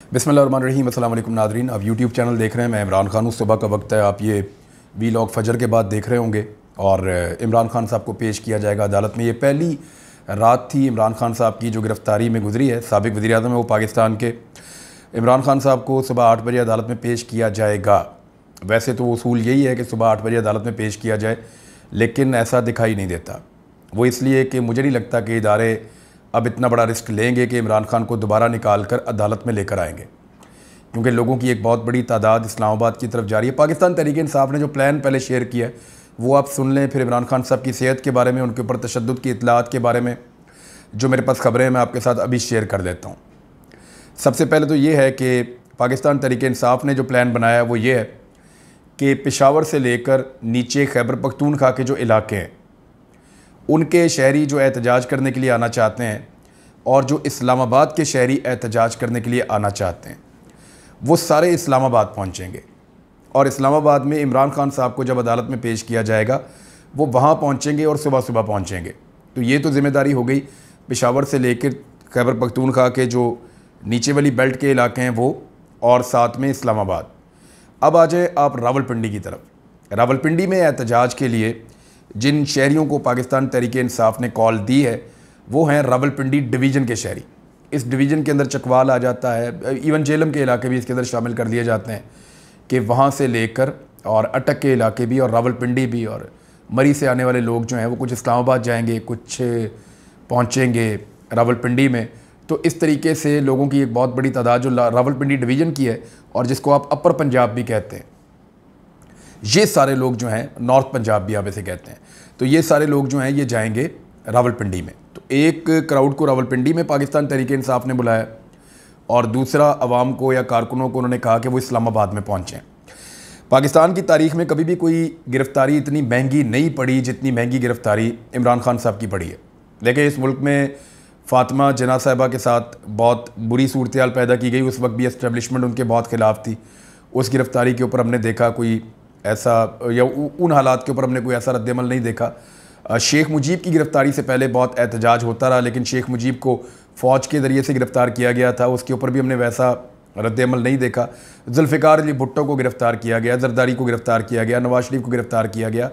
बिस्मिल्लाहिर्रहमानिर्रहीम। अस्सलाम वालेकुम नाज़रीन, आप यूट्यूब चैनल देख रहे हैं। मैं इमरान खान हूँ। सुबह का वक्त है, आप ये वीलॉग फजर के बाद देख रहे होंगे और इमरान खान साहब को पेश किया जाएगा अदालत में। ये पहली रात थी इमरान खान साहब की जो गिरफ़्तारी में गुजरी है। साबिक़ वज़ीर-ए-आज़म है वो पाकिस्तान के। इमरान खान साहब को सुबह 8 बजे अदालत में पेश किया जाएगा। वैसे तो उसूल यही है कि सुबह 8 बजे अदालत में पेश किया जाए, लेकिन ऐसा दिखाई नहीं देता। वो इसलिए कि मुझे नहीं लगता कि इदारे अब इतना बड़ा रिस्क लेंगे कि इमरान खान को दोबारा निकाल कर अदालत में लेकर आएंगे, क्योंकि लोगों की एक बहुत बड़ी तादाद इस्लामाबाद की तरफ जा रही है। पाकिस्तान तहरीक-ए-इंसाफ ने जो प्लान पहले शेयर किया है वो आप सुन लें। फिर इमरान खान साहब की सेहत के बारे में, उनके ऊपर तशद्दुद की इत्तलात के बारे में जो मेरे पास खबरें हैं मैं आपके साथ अभी शेयर कर देता हूँ। सबसे पहले तो ये है कि पाकिस्तान तहरीक-ए-इंसाफ ने जो प्लान बनाया है वो ये है कि पेशावर से लेकर नीचे खैबर पख्तूनख्वा के जो इलाके हैं उनके शहरी जो एहतजाज करने के लिए आना चाहते हैं और जो इस्लामाबाद के शहरी एहतजाज करने के लिए आना चाहते हैं वो सारे इस्लामाबाद पहुंचेंगे। और इस्लामाबाद में इमरान खान साहब को जब अदालत में पेश किया जाएगा वो वहाँ पहुंचेंगे और सुबह सुबह पहुंचेंगे। तो ये तो ज़िम्मेदारी हो गई पेशावर से लेकर खैबर पख्तूनख्वा के जो नीचे वाली बेल्ट के इलाके हैं वो, और साथ में इस्लामाबाद। अब आ जाए आप रावलपिंडी की तरफ। रावलपिंडी में एहतजाज के लिए जिन शहरियों को पाकिस्तान तहरीक-ए-इंसाफ ने कॉल दी है वो हैं रावलपिंडी डिवीज़न के शहरी। इस डिवीज़न के अंदर चकवाल आ जाता है, इवन जेलम के इलाके भी इसके अंदर शामिल कर दिए जाते हैं कि वहाँ से लेकर और अटक के इलाके भी और रावलपिंडी भी, और मरी से आने वाले लोग जो हैं वो कुछ इस्लामाबाद जाएंगे, कुछ पहुँचेंगे रावलपिंडी में। तो इस तरीके से लोगों की एक बहुत बड़ी तादाद जो रावलपिंडी डिवीज़न की है और जिसको आप अपर पंजाब भी कहते हैं, ये सारे लोग जो हैं, नॉर्थ पंजाब भी आप इसे कहते हैं, तो ये सारे लोग जो हैं ये जाएंगे रावलपिंडी में। तो एक क्राउड को रावलपिंडी में पाकिस्तान तहरीक-ए-इंसाफ ने बुलाया और दूसरा अवाम को या कारकुनों को उन्होंने कहा कि वो इस्लामाबाद में पहुँचें। पाकिस्तान की तारीख़ में कभी भी कोई गिरफ़्तारी इतनी महंगी नहीं पड़ी जितनी महंगी गिरफ़्तारी इमरान खान साहब की पड़ी है। देखिए, इस मुल्क में फ़ातिमा जिन्ना साहिबा के साथ बहुत बुरी सूरत-ए-हाल पैदा की गई। उस वक्त भी एस्टेब्लिशमेंट उनके बहुत ख़िलाफ़ थी। उस गिरफ़्तारी के ऊपर हमने देखा कोई ऐसा, या उन हालात के ऊपर हमने कोई ऐसा रद्द-ए-अमल नहीं देखा। शेख मुजीब की गिरफ़्तारी से पहले बहुत एहतजाज होता रहा, लेकिन शेख मुजीब को फ़ौज के ज़रिए से गिरफ़्तार किया गया था, उसके ऊपर भी हमने वैसा रद्द-ए-अमल नहीं देखा। जुल्फ़िकार अली भुट्टो को गिरफ़्तार किया गया, ज़रदारी को गिरफ़्तार किया गया, नवाज शरीफ को गिरफ़्तार किया गया।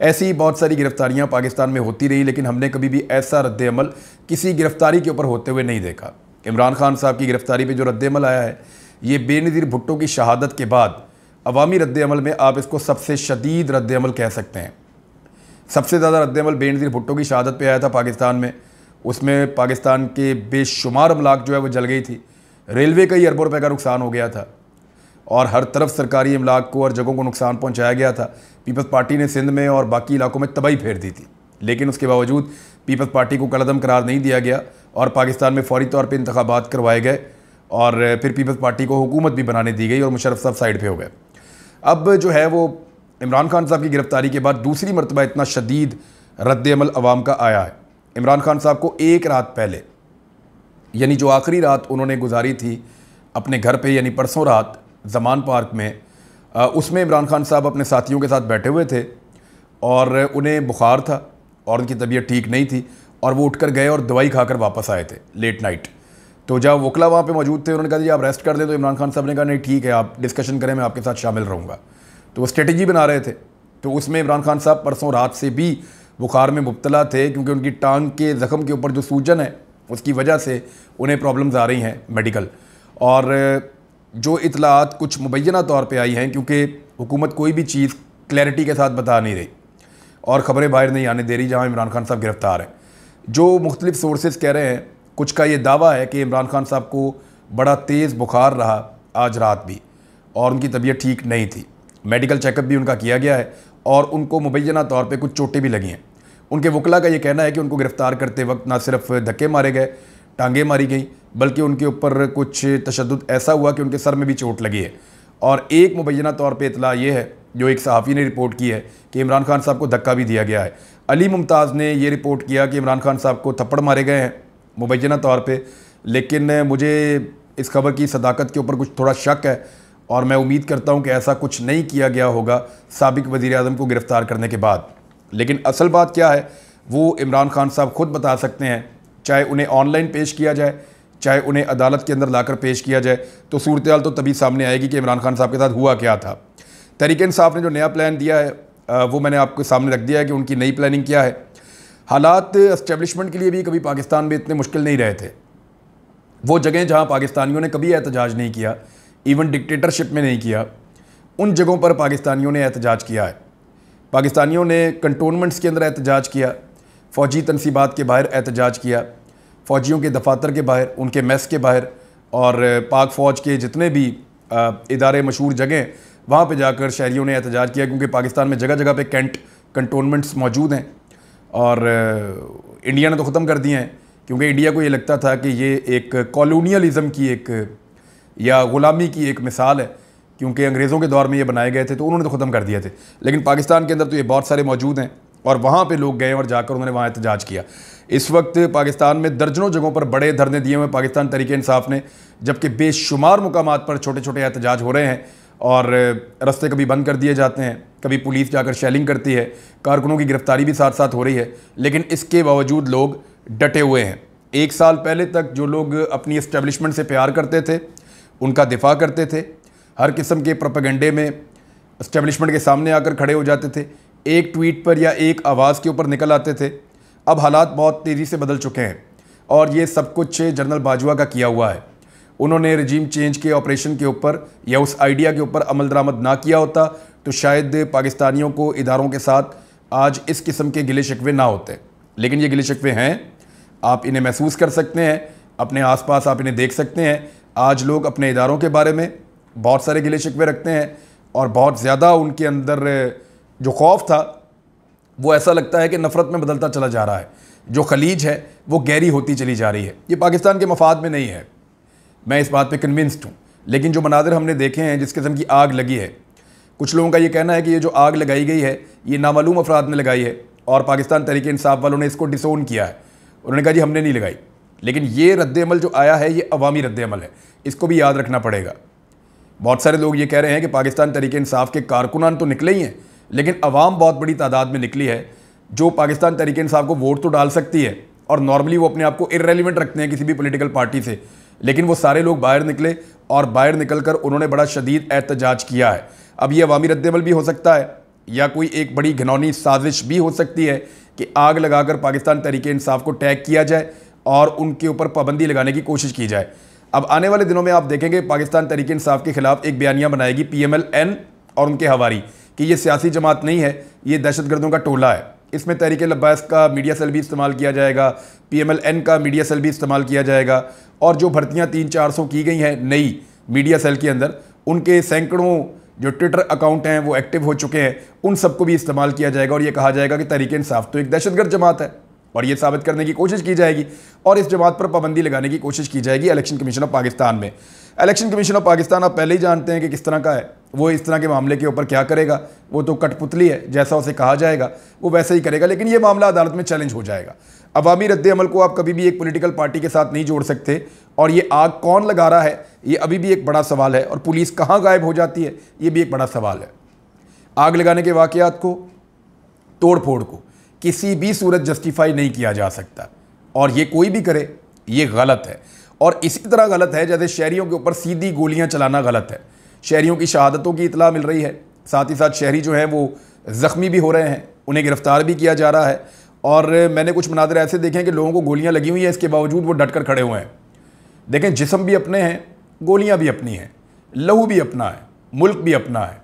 ऐसी बहुत सारी गिरफ़्तारियाँ पाकिस्तान में होती रही, लेकिन हमने कभी भी ऐसा रद्द-ए-अमल किसी गिरफ़्तारी के ऊपर होते हुए नहीं देखा। इमरान खान साहब की गिरफ़्तारी पर जो रद्द-ए-अमल आया है ये बेनज़ीर भुट्टो की शहादत के बाद अवामी रद्द-ए-अमल में आप इसको सबसे शदीद रद्द-ए-अमल कह सकते हैं। सबसे ज़्यादा रद्द-ए-अमल बेनज़ीर भुट्टो की शहादत पे आया था पाकिस्तान में। उसमें पाकिस्तान के बेशुमार अमलाक जो है वो जल गई थी। रेलवे का ही अरबों रुपए का नुकसान हो गया था और हर तरफ सरकारी अमलाक को और जगहों को नुकसान पहुँचाया गया था। पीपल्स पार्टी ने सिंध में और बाकी इलाकों में तबाही फेर दी थी, लेकिन उसके बावजूद पीपल्स पार्टी को कलअदम करार नहीं दिया गया और पाकिस्तान में फौरी तौर पर इंतखाबात करवाए गए और फिर पीपल्स पार्टी को हुकूमत भी बनाने दी गई और मुशर्रफ साहब साइड पर हो गए। अब जो है वो इमरान खान साहब की गिरफ़्तारी के बाद दूसरी मरतबा इतना शदीद रद्द-ए-अमल अवाम का आया है। इमरान खान साहब को एक रात पहले, यानी जो आखिरी रात उन्होंने गुजारी थी अपने घर पे, यानी परसों रात ज़मान पार्क में, उसमें इमरान खान साहब अपने साथियों के साथ बैठे हुए थे और उन्हें बुखार था और उनकी तबीयत ठीक नहीं थी और वो उठकर गए और दवाई खाकर वापस आए थे लेट नाइट। तो जब वकला वहाँ पे मौजूद थे उन्होंने कहा जी आप रेस्ट कर लें, तो इमरान खान साहब ने कहा नहीं ठीक है, आप डिस्कशन करें, मैं आपके साथ शामिल रहूँगा। तो वो स्ट्रेटजी बना रहे थे। तो उसमें इमरान खान साहब परसों रात से भी बुखार में मुब्तला थे, क्योंकि उनकी टांग के ज़ख़म के ऊपर जो सूजन है उसकी वजह से उन्हें प्रॉब्लम्स आ रही हैं मेडिकल। और जो इतलात कुछ मुबैना तौर पे आई हैं, क्योंकि हुकूमत कोई भी चीज़ क्लैरिटी के साथ बता नहीं रही और ख़बरें बाहर नहीं आने दे रही जहाँ इमरान खान साहब गिरफ़्तार हैं। जो मुख्तलिफ़ सोर्सेज कह रहे हैं, कुछ का ये दावा है कि इमरान खान साहब को बड़ा तेज़ बुखार रहा आज रात भी और उनकी तबीयत ठीक नहीं थी। मेडिकल चेकअप भी उनका किया गया है और उनको मुबैना तौर पे कुछ चोटें भी लगी हैं। उनके वकला का ये कहना है कि उनको गिरफ़्तार करते वक्त ना सिर्फ धक्के मारे गए, टांगें मारी गई, बल्कि उनके ऊपर कुछ तशद्दुद ऐसा हुआ कि उनके सर में भी चोट लगी है। और एक मुबैना तौर पर इतला ये है जो एक सहाफ़ी ने रिपोर्ट की है कि इमरान खान साहब को धक्का भी दिया गया है। अली मुमताज़ ने ये रिपोर्ट किया कि इमरान खान साहब को थप्पड़ मारे गए हैं मुबैना तौर पे, लेकिन मुझे इस खबर की सदाकत के ऊपर कुछ थोड़ा शक है और मैं उम्मीद करता हूं कि ऐसा कुछ नहीं किया गया होगा साबिक़ वज़ीर-ए-आज़म को गिरफ़्तार करने के बाद। लेकिन असल बात क्या है वो इमरान खान साहब खुद बता सकते हैं, चाहे उन्हें ऑनलाइन पेश किया जाए, चाहे उन्हें अदालत के अंदर लाकर पेश किया जाए, तो सूरत हाल तो तभी सामने आएगी कि इमरान खान साहब के साथ हुआ क्या था। तहरीक इंसाफ ने जो नया प्लान दिया है वो मैंने आपके सामने रख दिया है कि उनकी नई प्लानिंग क्या है। हालात एस्टेब्लिशमेंट के लिए भी कभी पाकिस्तान में इतने मुश्किल नहीं रहे थे। वो जगह जहाँ पाकिस्तानियों ने कभी एहतजाज नहीं किया, इवन डिक्टेटरशिप में नहीं किया, उन जगहों पर पाकिस्तानियों ने एहतजाज किया है। पाकिस्तानियों ने कंटोनमेंट्स के अंदर एहतजाज किया, फ़ौजी तनसीबात के बाहर एहतजाज किया, फ़ौजियों के दफातर के बाहर, उनके मेस के बाहर, और पाक फ़ौज के जितने भी इदारे मशहूर जगह वहाँ पे जाकर शहरियों ने एहतजाज किया, क्योंकि पाकिस्तान में जगह जगह पे कैंट कंटोनमेंट्स मौजूद हैं और इंडिया ने तो ख़त्म कर दिए हैं, क्योंकि इंडिया को ये लगता था कि ये एक कॉलोनियलिज़म की एक या ग़ुलामी की एक मिसाल है, क्योंकि अंग्रेज़ों के दौर में ये बनाए गए थे तो उन्होंने तो ख़त्म कर दिए थे। लेकिन पाकिस्तान के अंदर तो ये बहुत सारे मौजूद हैं और वहाँ पे लोग गए और जाकर उन्होंने वहाँ एहतजाज किया। इस वक्त पाकिस्तान में दर्जनों जगहों पर बड़े धरने दिए हुए पाकिस्तान तहरीक इंसाफ ने, जबकि बेशुमार मुकामात पर छोटे छोटे एहतजाज हो रहे हैं और रास्ते कभी बंद कर दिए जाते हैं, कभी पुलिस जाकर शेलिंग करती है, कारकुनों की गिरफ्तारी भी साथ साथ हो रही है। लेकिन इसके बावजूद लोग डटे हुए हैं। 1 साल पहले तक जो लोग अपनी इस्टेब्लिशमेंट से प्यार करते थे, उनका दिफा करते थे, हर किस्म के प्रोपेगेंडे में इस्टेब्लिशमेंट के सामने आकर खड़े हो जाते थे, एक ट्वीट पर या एक आवाज़ के ऊपर निकल आते थे। अब हालात बहुत तेज़ी से बदल चुके हैं और ये सब कुछ जनरल बाजवा का किया हुआ है। उन्होंने रजीम चेंज के ऑपरेशन के ऊपर या उस आइडिया के ऊपर अमल दरामद ना किया होता तो शायद पाकिस्तानियों को इदारों के साथ आज इस किस्म के गिले शिकवे ना होते। लेकिन ये गिले शिकवे हैं, आप इन्हें महसूस कर सकते हैं, अपने आसपास आप इन्हें देख सकते हैं। आज लोग अपने इदारों के बारे में बहुत सारे गिले शिकवे रखते हैं और बहुत ज़्यादा उनके अंदर जो खौफ था वो ऐसा लगता है कि नफ़रत में बदलता चला जा रहा है। जो खलीज है वो गहरी होती चली जा रही है। ये पाकिस्तान के मफाद में नहीं है, मैं इस बात पे कन्विंस्ड हूँ। लेकिन जो मनाज़िर हमने देखे हैं, जिस किस्म की आग लगी है, कुछ लोगों का ये कहना है कि ये जो आग लगाई गई है ये नामालूम अफराद ने लगाई है और पाकिस्तान तहरीक इंसाफ वालों ने इसको डिसोन किया है। उन्होंने कहा जी हमने नहीं लगाई। लेकिन ये रद्द-ए-अमल जो आया है ये अवामी रद्द-ए-अमल है, इसको भी याद रखना पड़ेगा। बहुत सारे लोग ये कह रहे हैं कि पाकिस्तान तहरीक इंसाफ के कारकुनान तो निकले ही हैं, लेकिन अवाम बहुत बड़ी तादाद में निकली है जो पाकिस्तान तहरीक इंसाफ को वोट तो डाल सकती है और नॉर्मली वो अपने आप को इर्रेलेवेंट रखते हैं किसी भी पॉलिटिकल पार्टी से। लेकिन वो सारे लोग बाहर निकले और बाहर निकलकर उन्होंने बड़ा शदीद एहतजाज किया है। अब ये अवामी रद्द-ए-अमल भी हो सकता है या कोई एक बड़ी घिनौनी साजिश भी हो सकती है कि आग लगाकर पाकिस्तान तहरीक इंसाफ को टैग किया जाए और उनके ऊपर पाबंदी लगाने की कोशिश की जाए। अब आने वाले दिनों में आप देखेंगे पाकिस्तान तहरीक इंसाफ के खिलाफ एक बयानिया बनाएगी PMLN और उनके हवारी कि ये सियासी जमात नहीं है, ये दहशतगर्दों का टोला है। इसमें तहरीक लब्बास का मीडिया सेल भी इस्तेमाल किया जाएगा, PMLN का मीडिया सेल भी इस्तेमाल किया जाएगा और जो भर्तियाँ 300-400 की गई हैं नई मीडिया सेल के अंदर, उनके सैकड़ों जो ट्विटर अकाउंट हैं वो एक्टिव हो चुके हैं, उन सबको भी इस्तेमाल किया जाएगा और ये कहा जाएगा कि तहरीक इंसाफ तो एक दहशतगर्द जमात है और ये साबित करने की कोशिश की जाएगी और इस जमात पर पाबंदी लगाने की कोशिश की जाएगी इलेक्शन कमीशन ऑफ पाकिस्तान में। इलेक्शन कमीशन ऑफ पाकिस्तान आप पहले ही जानते हैं कि किस तरह का है, वो इस तरह के मामले के ऊपर क्या करेगा, वो तो कठपुतली है, जैसा उसे कहा जाएगा वो वैसे ही करेगा। लेकिन ये मामला अदालत में चैलेंज हो जाएगा। अवामी रद्द-ए-अमल को आप कभी भी एक पॉलिटिकल पार्टी के साथ नहीं जोड़ सकते और ये आग कौन लगा रहा है ये अभी भी एक बड़ा सवाल है और पुलिस कहाँ गायब हो जाती है ये भी एक बड़ा सवाल है। आग लगाने के वाक़यात को, तोड़ फोड़ को किसी भी सूरत जस्टिफाई नहीं किया जा सकता और ये कोई भी करे ये गलत है। और इसी तरह गलत है जैसे शहरियों के ऊपर सीधी गोलियां चलाना गलत है। शहरियों की शहादतों की इतला मिल रही है, साथ ही साथ शहरी जो हैं वो ज़ख्मी भी हो रहे हैं, उन्हें गिरफ्तार भी किया जा रहा है और मैंने कुछ मनाज़िर ऐसे देखे हैं कि लोगों को गोलियां लगी हुई हैं, इसके बावजूद वो डट कर खड़े हुए हैं। देखें, जिस्म भी अपने हैं, गोलियां भी अपनी हैं, लहू भी अपना है, मुल्क भी अपना है,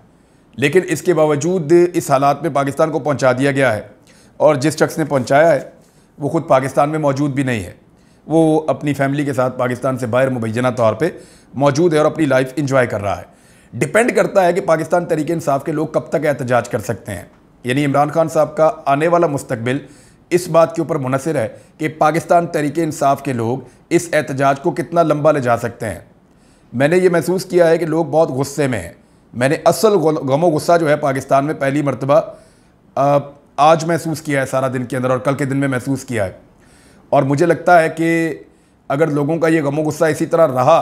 लेकिन इसके बावजूद इस हालात में पाकिस्तान को पहुंचा दिया गया है और जिस शख्स ने पहुंचाया है वो ख़ुद पाकिस्तान में मौजूद भी नहीं है। वो अपनी फैमिली के साथ पाकिस्तान से बाहर मुबैना तौर पे मौजूद है और अपनी लाइफ इंजॉय कर रहा है। डिपेंड करता है कि पाकिस्तान तहरीक इंसाफ के लोग कब तक एहतजाज कर सकते हैं। यानी इमरान खान साहब का आने वाला मुस्तकबिल इस बात के ऊपर मुनहसर है कि पाकिस्तान तहरीक इंसाफ के लोग इस एहतजाज को कितना लंबा ले जा सकते हैं। मैंने ये महसूस किया है कि लोग बहुत गुस्से में हैं। मैंने असल गमो गुस्सा जो है पाकिस्तान में पहली मरतबा आज महसूस किया है सारा दिन के अंदर और कल के दिन में महसूस किया है। और मुझे लगता है कि अगर लोगों का ये गमो गुस्सा इसी तरह रहा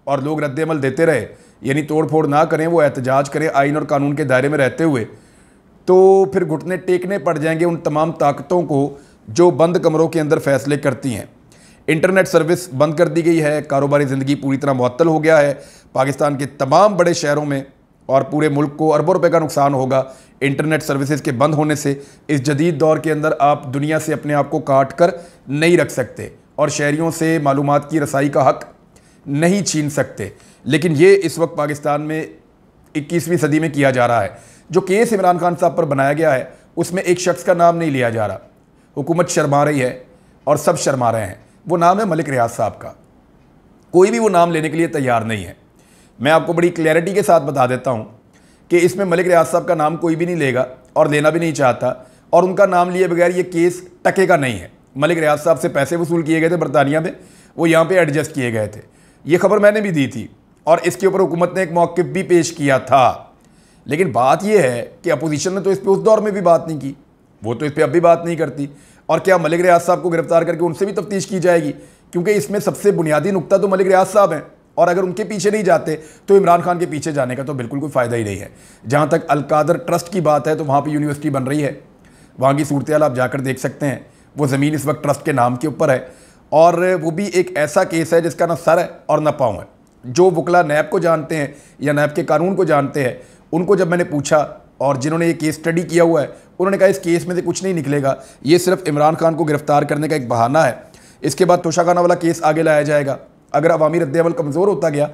और लोग रद्द-ए-अमल देते रहे, यानी तोड़ फोड़ ना करें, वो एहतजाज करें आइन और कानून के दायरे में रहते हुए, तो फिर घुटने टेकने पड़ जाएंगे उन तमाम ताकतों को जो बंद कमरों के अंदर फैसले करती हैं। इंटरनेट सर्विस बंद कर दी गई है, कारोबारी ज़िंदगी पूरी तरह मुअत्तल हो गया है। पाकिस्तान के तमाम बड़े शहरों में और पूरे मुल्क को अरबों रुपए का नुकसान होगा इंटरनेट सर्विसेज के बंद होने से। इस जदीद दौर के अंदर आप दुनिया से अपने आप को काट कर नहीं रख सकते और शहरियों से मालूमात की रसाई का हक नहीं छीन सकते। लेकिन ये इस वक्त पाकिस्तान में 21वीं सदी में किया जा रहा है। जो केस इमरान खान साहब पर बनाया गया है उसमें एक शख्स का नाम नहीं लिया जा रहा। हुकूमत शर्मा रही है और सब शर्मा रहे हैं। वो नाम है मलिक रियाज साहब का। कोई भी वो नाम लेने के लिए तैयार नहीं है। मैं आपको बड़ी क्लैरिटी के साथ बता देता हूँ कि इसमें मलिक रियाज साहब का नाम कोई भी नहीं लेगा और लेना भी नहीं चाहता, और उनका नाम लिए बगैर ये केस टकेगा नहीं है। मलिक रियाज साहब से पैसे वसूल किए गए थे बरतानिया में, वो यहाँ पे एडजस्ट किए गए थे। ये खबर मैंने भी दी थी और इसके ऊपर हुकूमत ने एक मौक़िफ़ भी पेश किया था। लेकिन बात यह है कि अपोजिशन ने तो इस पर उस दौर में भी बात नहीं की, वो तो इस पर अब भी बात नहीं करती। और क्या मलिक रियाज साहब को गिरफ्तार करके उनसे भी तफ्तीश की जाएगी? क्योंकि इसमें सबसे बुनियादी नुक्ता तो मलिक रियाज साहब हैं, और अगर उनके पीछे नहीं जाते तो इमरान खान के पीछे जाने का तो बिल्कुल कोई फ़ायदा ही नहीं है। जहाँ तक अलकादर ट्रस्ट की बात है तो वहाँ पर यूनिवर्सिटी बन रही है, वहाँ की सूरत हाल आप जाकर देख सकते हैं। वो ज़मीन इस वक्त ट्रस्ट के नाम के ऊपर है, और वो भी एक ऐसा केस है जिसका ना सर है और ना पाँव है। जो वकला नैब को जानते हैं या नैब के कानून को जानते हैं, उनको जब मैंने पूछा और जिन्होंने ये केस स्टडी किया हुआ है, उन्होंने कहा इस केस में से कुछ नहीं निकलेगा, ये सिर्फ इमरान खान को गिरफ्तार करने का एक बहाना है। इसके बाद तोशाखाना वाला केस आगे लाया जाएगा। अगर अवामी रद्द-ए-अमल कमज़ोर होता गया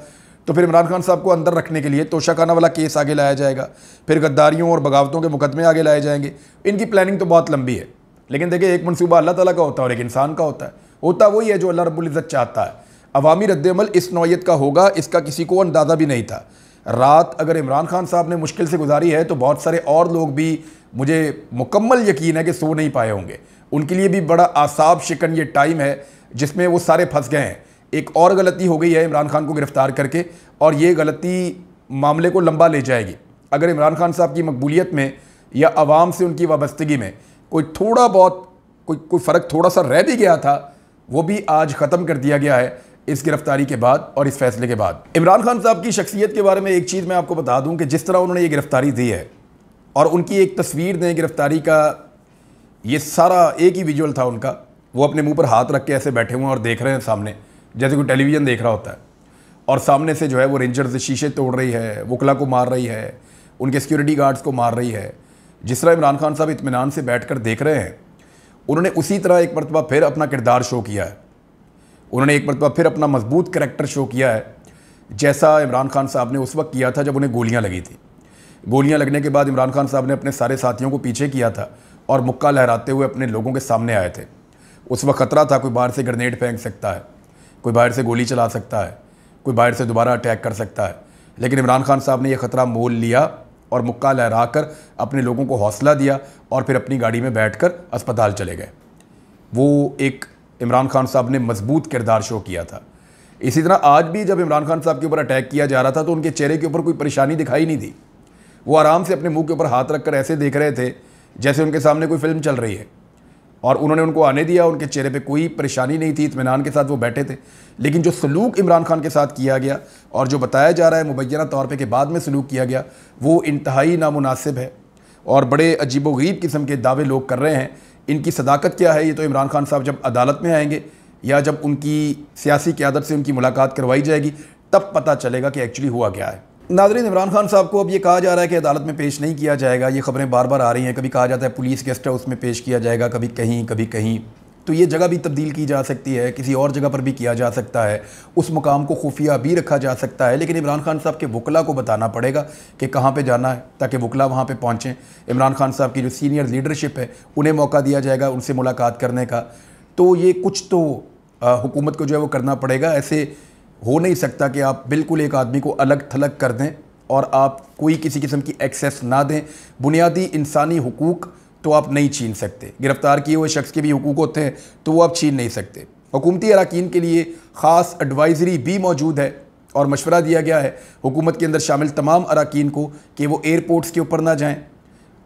तो फिर इमरान खान साहब को अंदर रखने के लिए तोशाखाना वाला केस आगे लाया जाएगा, फिर गद्दारियों और बगावतों के मुकदमे आगे लाए जाएंगे। इनकी प्लानिंग तो बहुत लंबी है। लेकिन देखिए, एक मनसूबा अल्लाह ताला का होता है और एक इंसान का होता वही है जो अल्लाह रब्बुल इज़्ज़त चाहता है। अवामी रद्द-ए-अमल इस नौइयत का होगा, इसका किसी को अंदाज़ा भी नहीं था। रात अगर इमरान खान साहब ने मुश्किल से गुजारी है तो बहुत सारे और लोग भी, मुझे मुकम्मल यकीन है कि सो नहीं पाए होंगे। उनके लिए भी बड़ा आसाब शिकन ये टाइम है जिसमें वो सारे फंस गए हैं। एक और गलती हो गई है इमरान खान को गिरफ्तार करके, और ये गलती मामले को लंबा ले जाएगी। अगर इमरान खान साहब की मकबूलियत में या अवाम से उनकी वाबस्तगी में कोई थोड़ा बहुत कोई फ़र्क थोड़ा सा रह भी गया था, वो भी आज ख़त्म कर दिया गया है इस गिरफ्तारी के बाद और इस फैसले के बाद। इमरान खान साहब की शख्सियत के बारे में एक चीज़ मैं आपको बता दूं कि जिस तरह उन्होंने ये गिरफ्तारी दी है और उनकी एक तस्वीर दें गिरफ्तारी का, ये सारा एक ही विजुअल था उनका। वो अपने मुंह पर हाथ रख के ऐसे बैठे हुए हैं और देख रहे हैं सामने, जैसे कोई टेलीविज़न देख रहा होता है। और सामने से जो है वो रेंजर्स शीशे तोड़ रही है, वकला को मार रही है, उनके सिक्योरिटी गार्ड्स को मार रही है। जिस तरह इमरान खान साहब इत्मीनान से बैठ कर देख रहे हैं, उन्होंने उसी तरह एक मरतबा फिर अपना किरदार शो किया है। उन्होंने एक मरतबा फिर अपना मजबूत करैक्टर शो किया है, जैसा इमरान खान साहब ने उस वक्त किया था जब उन्हें गोलियां लगी थी। गोलियां लगने के बाद इमरान खान साहब ने अपने सारे साथियों को पीछे किया था और मुक्का लहराते हुए अपने लोगों के सामने आए थे। उस वक्त ख़तरा था, कोई बाहर से ग्रेनेड फेंक सकता है, कोई बाहर से गोली चला सकता है, कोई बाहर से दोबारा अटैक कर सकता है। लेकिन इमरान खान साहब ने यह ख़तरा मोल लिया और मुक्का लहरा कर अपने लोगों को हौसला दिया और फिर अपनी गाड़ी में बैठकर अस्पताल चले गए। वो एक इमरान खान साहब ने मजबूत किरदार शो किया था। इसी तरह आज भी जब इमरान खान साहब के ऊपर अटैक किया जा रहा था तो उनके चेहरे के ऊपर कोई परेशानी दिखाई नहीं दी। वो आराम से अपने मुंह के ऊपर हाथ रखकर ऐसे देख रहे थे जैसे उनके सामने कोई फिल्म चल रही है, और उन्होंने उनको आने दिया। उनके चेहरे पे कोई परेशानी नहीं थी, इत्मीनान के साथ वो बैठे थे। लेकिन जो सलूक इमरान खान के साथ किया गया और जो बताया जा रहा है मुबैना तौर पे कि बाद में सलूक किया गया, वो इंतहाई नामुनासिब है और बड़े अजीबोगरीब किस्म के दावे लोग कर रहे हैं। इनकी सदाकत क्या है, ये तो इमरान खान साहब जब अदालत में आएंगे या जब उनकी सियासी क़यादत से उनकी मुलाकात करवाई जाएगी तब पता चलेगा कि एक्चुअली हुआ क्या है। नाज़रीन, इमरान खान साहब को अब ये कहा जा रहा है कि अदालत में पेश नहीं किया जाएगा। ये खबरें बार बार आ रही हैं, कभी कहा जाता है पुलिस गेस्ट है उसमें पेश किया जाएगा, कभी कहीं। तो ये जगह भी तब्दील की जा सकती है, किसी और जगह पर भी किया जा सकता है, उस मुकाम को खुफिया भी रखा जा सकता है। लेकिन इमरान खान साहब के वकला को बताना पड़ेगा कि कहाँ पे जाना है ताकि वकला वहाँ पे पहुँचें। इमरान खान साहब की जो सीनियर लीडरशिप है उन्हें मौका दिया जाएगा उनसे मुलाकात करने का। तो ये कुछ तो हुकूमत को जो है वो करना पड़ेगा। ऐसे हो नहीं सकता कि आप बिल्कुल एक आदमी को अलग थलग कर दें और आप कोई किसी किस्म की एक्सेस ना दें। बुनियादी इंसानी हुकूक तो आप नहीं छीन सकते। गिरफ्तार किए हुए शख्स के भी हुकूक होते हैं तो वो आप छीन नहीं सकते। हुकूमती अरकान के लिए ख़ास एडवाइज़री भी मौजूद है और मशवरा दिया गया है हुकूमत के अंदर शामिल तमाम अरकान को कि वो एयरपोर्ट्स के ऊपर ना जाएँ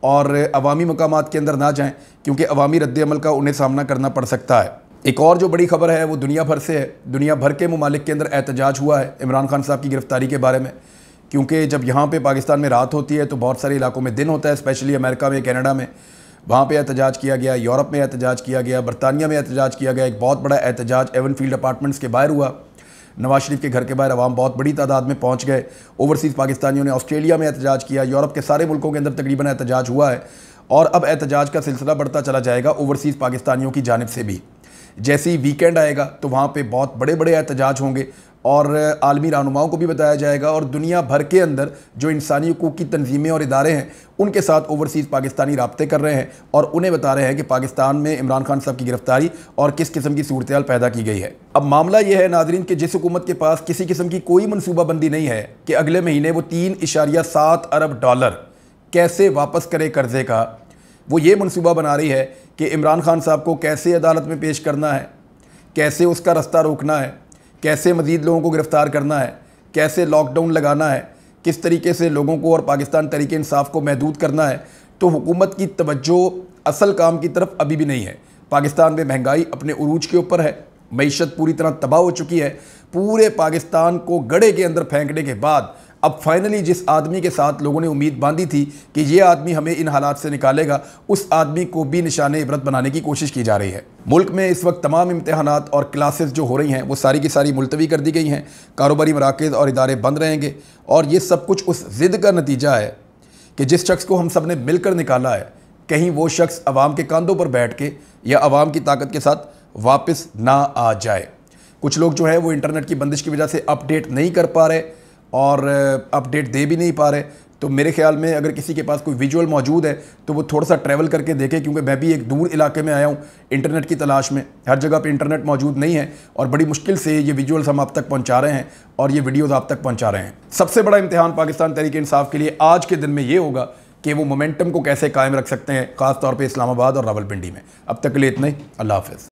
और अवामी मकामात के अंदर ना जाएँ, क्योंकि अवामी रद्द-ए-अमल का उन्हें सामना करना पड़ सकता है। एक और जो बड़ी खबर है वो दुनिया भर से है। दुनिया भर के ममालिक के अंदर एहतजाज हुआ है इमरान खान साहब की गिरफ्तारी के बारे में, क्योंकि जब यहाँ पे पाकिस्तान में रात होती है तो बहुत सारे इलाकों में दिन होता है, स्पेशली अमेरिका में, कनाडा में। वहाँ पे एहतजाज किया गया, यूरोप में एहतजाज किया गया, बरतानिया में एहतजाज किया गया। एक बहुत बड़ा एहतजाज एवनफील्ड अपार्टमेंट्स के बाहर हुआ। नवाज शरीफ के घर के बाहर अवाम बहुत बड़ी तादाद में पहुँच गए। ओवरसीज़ पाकिस्तानियों ने ऑस्ट्रेलिया में एहतजाज किया, यूरोप के सारे मुल्कों के अंदर तकरीबन एहतजाज हुआ है और अब एहतजाज का सिलसिला बढ़ता चला जाएगा ओवरसीज़ पाकिस्तानियों की जानिब से भी। जैसे ही वीकेंड आएगा तो वहाँ पे बहुत बड़े बड़े एहतजाज होंगे और आलमी रहनुमाओं को भी बताया जाएगा और दुनिया भर के अंदर जो इंसानी हकूक़ की तंजीमें और इदारे हैं उनके साथ ओवरसीज़ पाकिस्तानी राब्ते कर रहे हैं और उन्हें बता रहे हैं कि पाकिस्तान में इमरान खान साहब की गिरफ्तारी और किस किस्म की सूरत-ए-हाल पैदा की गई है। अब मामला यह है नाज़रीन कि जिस हुकूमत के पास किसी किस्म की कोई मनसूबाबंदी नहीं है कि अगले महीने वो 3.7 अरब डॉलर कैसे वापस करे कर्ज़े का, वो ये मनसूबा बना रही है कि इमरान खान साहब को कैसे अदालत में पेश करना है, कैसे उसका रास्ता रोकना है, कैसे मज़ीद लोगों को गिरफ़्तार करना है, कैसे लॉकडाउन लगाना है, किस तरीके से लोगों को और पाकिस्तान तरीके इंसाफ को महदूद करना है। तो हुकूमत की तवज्जो असल काम की तरफ अभी भी नहीं है। पाकिस्तान में महंगाई अपने उरूज के ऊपर है, मईशत पूरी तरह तबाह हो चुकी है। पूरे पाकिस्तान को गड्ढे के अंदर फेंकने के बाद अब फाइनली जिस आदमी के साथ लोगों ने उम्मीद बांधी थी कि ये आदमी हमें इन हालात से निकालेगा, उस आदमी को भी निशाने इबरत बनाने की कोशिश की जा रही है। मुल्क में इस वक्त तमाम इम्तहानात और क्लासेस जो हो रही हैं वो सारी की सारी मुलतवी कर दी गई हैं। कारोबारी मराकज़ और इदारे बंद रहेंगे और ये सब कुछ उस ज़िद का नतीजा है कि जिस शख्स को हम सब ने मिलकर निकाला है, कहीं वो शख्स अवाम के कंधों पर बैठ के या अवाम की ताकत के साथ वापस ना आ जाए। कुछ लोग जो है वो इंटरनेट की बंदिश की वजह से अपडेट नहीं कर पा रहे और अपडेट दे भी नहीं पा रहे। तो मेरे ख्याल में अगर किसी के पास कोई विजुअल मौजूद है तो वो थोड़ा सा ट्रैवल करके देखे, क्योंकि मैं भी एक दूर इलाके में आया हूँ इंटरनेट की तलाश में। हर जगह पे इंटरनेट मौजूद नहीं है और बड़ी मुश्किल से ये विजुअल्स हम आप तक पहुँचा रहे हैं और ये वीडियोज़ आप तक पहुँचा रहे हैं। सबसे बड़ा इम्तिहान पाकिस्तान तहरीक इंसाफ के लिए आज के दिन में ये होगा कि वो मोमेंटम को कैसे कायम रख सकते हैं, ख़ास तौर पर इस्लामाबाद और रावलपिंडी में। अब तक के लिए इतना ही। अल्लाह हाफ़िज़।